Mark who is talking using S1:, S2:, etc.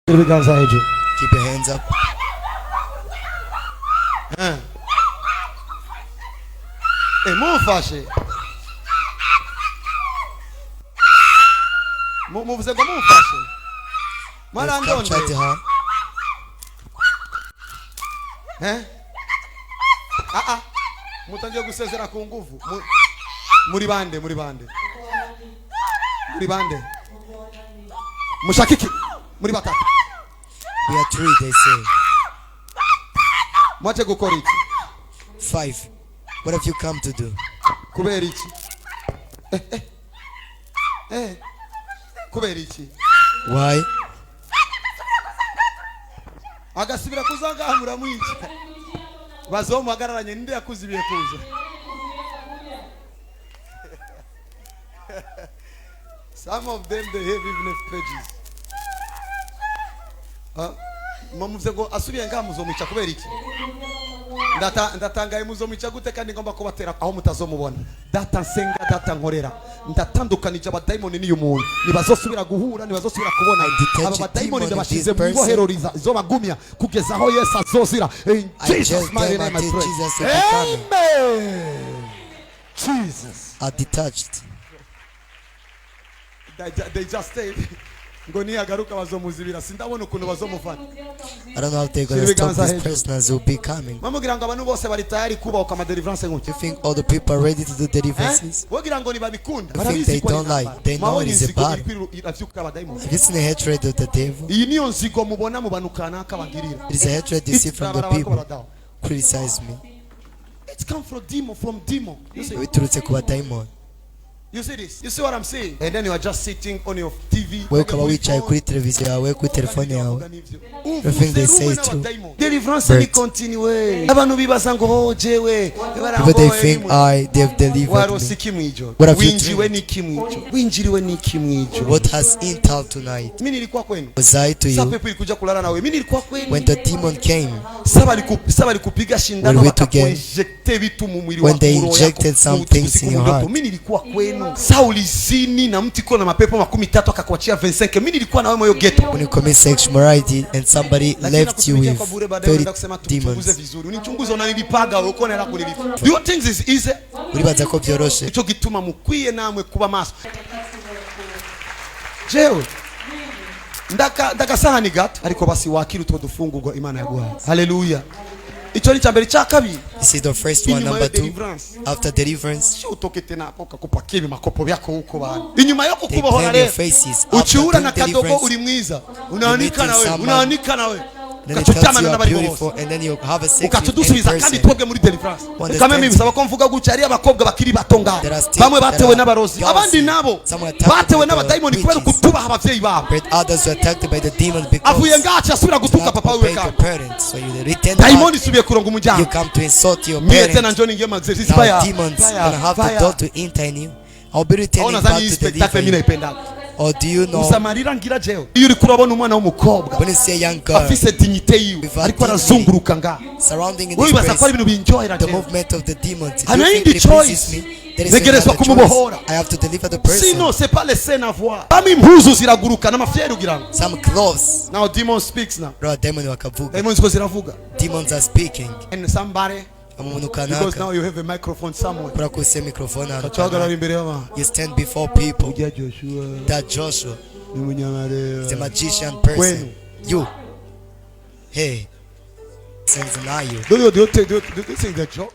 S1: ibiganza hejuru.
S2: Keep your hands up.
S1: Mufashe. Muvuze ngo mufashe. Marandonde. Mutangiye gusezera ku nguvu. Muri bande. Mushakiki. Muri batatu.
S2: We are 3, they say.
S1: Mwache gukora iki?
S2: 5. What have you come to do?
S1: Kubera iki? Kubera iki?
S2: Why?
S1: Agasubira kuzagamura mwinshi. Bazomuhagararanye ninde yakuzibiye kuza. Some of them they have even pages. Mamuvuze ngo asubiye ngaha muzomica kubera iki? Ndatangaye muzomica gute kandi ngomba kubatera aho mutazomubona. Data nsenga data nkorera. Ndatandukanije abadayimoni n'uyu muntu. Nibazosubira guhura nibazosubira kubona. Aba badayimoni ndabashize mu ibohero zobagumya kugeza aho Yesu azozira. In Jesus mighty name I pray. Amen. Jesus
S2: are detached.
S1: They just stayed. Ngo niyagaruka bazomuzibira sindabona ukuntu bazomufata.
S2: I don't know how they're going to stop this person as will be coming.
S1: Mamugira ngo abantu bose bari tayari kuba ukama deliverance ngo.
S2: You think all the people are ready to do deliverances?
S1: Wogira ngo nibabikunda.
S2: You think they don't like? They know it is a battle. Have you seen the hatred of the devil?
S1: Iyi niyo nzigo mubona mu bantu kanaka bagirira.
S2: It is a hatred you see from the people. Criticize me.
S1: It's come from demon. You see?
S2: Biturutse ku badayimoni.
S1: You see this? You see what I'm saying? And then you are just sitting on your TV.
S2: Wewe ukaba wicaye kuri televiziyo yawe kuri telefone yawe. You think they say true?
S1: Deliverance ni continue. Abantu bibaza ngo jewe.
S2: People they think they have delivered me. What have you done?
S1: Winjiriwe ni kimwijo.
S2: What has intel tonight?
S1: Mimi nilikuwa kwenu.
S2: Was I to you?
S1: Sasa kuja kulala nawe. Mimi nilikuwa kwenu.
S2: When the demon came.
S1: Sasa walikupiga shindano wakakuinjecte vitu mu mwili wako.
S2: When they injected some things in your heart.
S1: Mimi nilikuwa kwenu. Sauli zini na mtu iko na mapepo 13 akakuachia 25. Mimi nilikuwa na wewe moyo ghetto.
S2: When you commit sexual immorality and somebody left you with 30 demons.
S1: Unichunguze unanilipaga uko na kunilipa. Do you think this is easy?
S2: Uribaza ko byoroshe.
S1: Ico gituma mukwiye namwe kuba maso. Jewe ndaka sahani gato ariko basi wakira utwo dufungurwa Imana yaguhaye. Hallelujah. Icho ni chambere cha kabiri.
S2: This is the first one. Number 2, after deliverance,
S1: utoke tena ukakupa kibi makopo byako huko bana. Inyuma yako kubohora leo uchiura na kadogo uri mwiza unaanika na wewe ukachutama na bari bose
S2: and then you have a sex
S1: ukatudusubiza kandi twebwe muri deliverance kama mimi bisaba ko mvuga guca ari abakobwa bakiri batonga bamwe batewe n'abarozi abandi nabo batewe n'abadayimoni kubera kutubaha abavyeyi babo
S2: but others were attacked by the demons because
S1: avuye ngacha asubira gutuka papa wewe ka
S2: so you return
S1: daimoni subiye kuronga umujyango
S2: you come to insult your parents
S1: tena njoni ngiye magzerisi baya
S2: demons gonna have the door to enter in you. I'll be returning back to the demon. Or do you know
S1: usamarira ngira jeo iyo uri kurabona umwana w'umukobwa
S2: when you see a young girl
S1: afise dignité yiwe ariko arazunguruka nga
S2: surrounding in this
S1: place ko ibintu binjohera
S2: the movement of the demons
S1: it choice zegerezwa kumubohora
S2: I have to deliver the person
S1: sinon c'est pas les scènes à voir bami impuzu ziraguruka n'amafiere ugira
S2: some clothes
S1: now demon speaks now
S2: bro demon wakavuga
S1: demons ko ziravuga
S2: demons are speaking
S1: and somebody because now you have a microphone somewhere you
S2: stand before people that Joshua is a magician person you hey sends an eye
S1: do you think the joke